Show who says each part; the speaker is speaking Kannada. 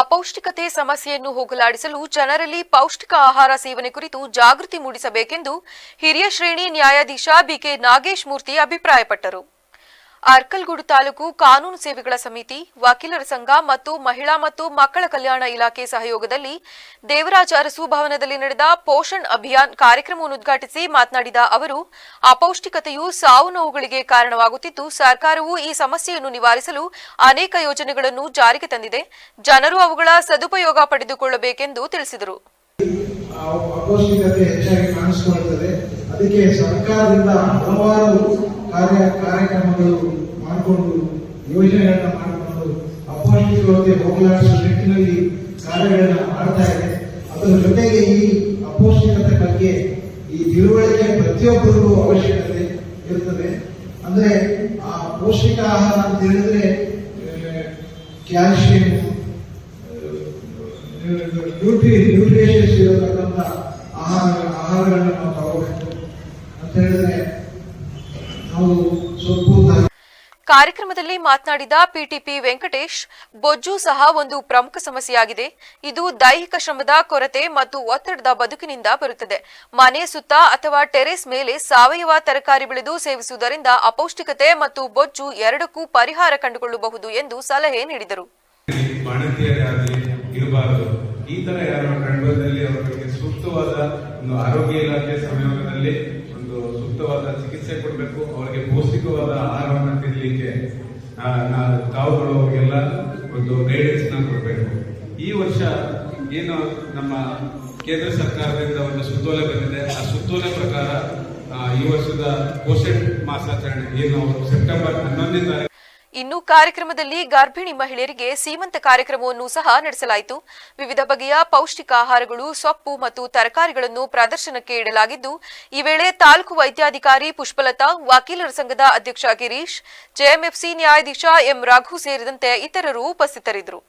Speaker 1: ಅಪೌಷ್ಟಿಕತೆ ಸಮಸ್ಯೆಯನ್ನು ಹೋಗಲಾಡಿಸಲು ಜನರಲ್ಲಿ ಪೌಷ್ಟಿಕ ಆಹಾರ ಸೇವನೆ ಕುರಿತು ಜಾಗೃತಿ ಮೂಡಿಸಬೇಕೆಂದು ಹಿರಿಯ ಶ್ರೇಣಿ ನ್ಯಾಯಾಧೀಶ ಬಿಕೆ ನಾಗೇಶ್ ಮೂರ್ತಿ ಅಭಿಪ್ರಾಯಪಟ್ಟರು. ಅರ್ಕಲ್ಗೂಡು ತಾಲೂಕು ಕಾನೂನು ಸೇವೆಗಳ ಸಮಿತಿ, ವಕೀಲರ ಸಂಘ ಮತ್ತು ಮಹಿಳಾ ಮತ್ತು ಮಕ್ಕಳ ಕಲ್ಯಾಣ ಇಲಾಖೆ ಸಹಯೋಗದಲ್ಲಿ ದೇವರಾಜ ಅರಸು ಭವನದಲ್ಲಿ ನಡೆದ ಪೋಷಣ್ ಅಭಿಯಾನ್ ಕಾರ್ಯಕ್ರಮವನ್ನು ಉದ್ಘಾಟಿಸಿ ಮಾತನಾಡಿದ ಅವರು, ಅಪೌಷ್ಟಿಕತೆಯು ಸಾವು ನೋವುಗಳಿಗೆ ಕಾರಣವಾಗುತ್ತಿದ್ದು, ಸರ್ಕಾರವು ಈ ಸಮಸ್ಯೆಯನ್ನು ನಿವಾರಿಸಲು ಅನೇಕ ಯೋಜನೆಗಳನ್ನು ಜಾರಿಗೆ ತಂದಿದೆ. ಜನರು ಅವುಗಳ ಸದುಪಯೋಗ ಪಡೆದುಕೊಳ್ಳಬೇಕೆಂದು ತಿಳಿಸಿದರು.
Speaker 2: ಅಪೌಷ್ಟಿಕತೆ ಹೆಚ್ಚಾಗಿ ಕಾಣಿಸಿಕೊಳ್ಳುತ್ತದೆ. ಅದಕ್ಕೆ ಸರ್ಕಾರದಿಂದ ಹಲವಾರು ಕಾರ್ಯಕ್ರಮಗಳು ಮಾಡಿಕೊಂಡು ಯೋಜನೆಗಳನ್ನ ಮಾಡಿಕೊಂಡು ಅಪೌಷ್ಟಿಕತೆ ಹೋಗಲಾಡಿಸುವ ನಿಟ್ಟಿನಲ್ಲಿ ಕಾರ್ಯಗಳನ್ನ ಮಾಡ್ತಾ ಇದೆ. ಅದರ ಜೊತೆಗೆ ಈ ಅಪೌಷ್ಟಿಕತೆ ಬಗ್ಗೆ ಈ ತಿಳುವಳಿಕೆ ಪ್ರತಿಯೊಬ್ಬರಿಗೂ ಅವಶ್ಯಕತೆ ಇರುತ್ತದೆ. ಅಂದ್ರೆ ಆ ಪೌಷ್ಟಿಕ ಆಹಾರ ಅಂತ ಹೇಳಿದ್ರೆ ಕ್ಯಾಲ್ಸಿಯಂ, ನ್ಯೂಟ್ರಿಷನ್ಸ್ ಇರತಕ್ಕಂಥ ಆಹಾರಗಳನ್ನ ನಾವು ತಗೋಬೇಕು ಅಂತ ಹೇಳಿದ್ರೆ ನಾವು ಸೊಪ್ಪು.
Speaker 1: ಕಾರ್ಯಕ್ರಮದಲ್ಲಿ ಮಾತನಾಡಿದ ಪಿಟಿಪಿ ವೆಂಕಟೇಶ್, ಬೊಜ್ಜು ಸಹ ಒಂದು ಪ್ರಮುಖ ಸಮಸ್ಯೆಯಾಗಿದೆ. ಇದು ದೈಹಿಕ ಶ್ರಮದ ಕೊರತೆ ಮತ್ತು ಒತ್ತಡದ ಬದುಕಿನಿಂದ ಬರುತ್ತದೆ. ಮನೆಯ ಸುತ್ತ ಅಥವಾ ಟೆರೆಸ್ ಮೇಲೆ ಸಾವಯವ ತರಕಾರಿ ಬೆಳೆದು ಸೇವಿಸುವುದರಿಂದ ಅಪೌಷ್ಟಿಕತೆ ಮತ್ತು ಬೊಜ್ಜು ಎರಡಕ್ಕೂ ಪರಿಹಾರ ಕಂಡುಕೊಳ್ಳಬಹುದು ಎಂದು ಸಲಹೆ ನೀಡಿದರು.
Speaker 3: ಈ ತರ ಯಾರು ಕಂಡುಬಂದಲ್ಲಿ ಅವರಿಗೆ ಸೂಕ್ತವಾದ ಒಂದು ಆರೋಗ್ಯ ಇಲಾಖೆ ಸಹಯೋಗದಲ್ಲಿ ಒಂದು ಸೂಕ್ತವಾದ ಚಿಕಿತ್ಸೆ ಕೊಡಬೇಕು. ಅವರಿಗೆ ಪೌಷ್ಟಿಕವಾದ ಆಹಾರವನ್ನು ತಿನ್ನಲಿಕ್ಕೆ ತಾವುಗಳು ಅವರಿಗೆಲ್ಲ ಒಂದು ಗೈಡೆನ್ಸ್ ನ ಕೊಡಬೇಕು. ಈ ವರ್ಷ ಏನು ನಮ್ಮ ಕೇಂದ್ರ ಸರ್ಕಾರದಿಂದ ಒಂದು ಸುತ್ತೋಲೆ ಬಂದಿದೆ, ಆ ಸುತ್ತೋಲೆ ಪ್ರಕಾರ ಈ ವರ್ಷದ ಪೋಷಣ್ ಮಾಸಾಚರಣೆ ಏನು ಸೆಪ್ಟೆಂಬರ್ 11ನೇ ತಾರೀಕು.
Speaker 1: ಇನ್ನು ಕಾರ್ಯಕ್ರಮದಲ್ಲಿ ಗರ್ಭಿಣಿ ಮಹಿಳೆಯರಿಗೆ ಸೀಮಂತ ಕಾರ್ಯಕ್ರಮವನ್ನು ಸಹ ನಡೆಸಲಾಯಿತು. ವಿವಿಧ ಬಗೆಯ ಪೌಷ್ಟಿಕ ಆಹಾರಗಳು, ಸೊಪ್ಪು ಮತ್ತು ತರಕಾರಿಗಳನ್ನು ಪ್ರದರ್ಶನಕ್ಕೆ ಇಡಲಾಗಿದ್ದು, ಈ ವೇಳೆ ತಾಲೂಕು ವೈದ್ಯಾಧಿಕಾರಿ ಪುಷ್ಪಲತಾ, ವಕೀಲರ ಸಂಘದ ಅಧ್ಯಕ್ಷ ಗಿರೀಶ್, ಜೆಎಂಎಫ್ಸಿ ನ್ಯಾಯಾಧೀಶ ಎಂ ರಘು ಸೇರಿದಂತೆ ಇತರರು ಉಪಸ್ಥಿತರಿದ್ದರು.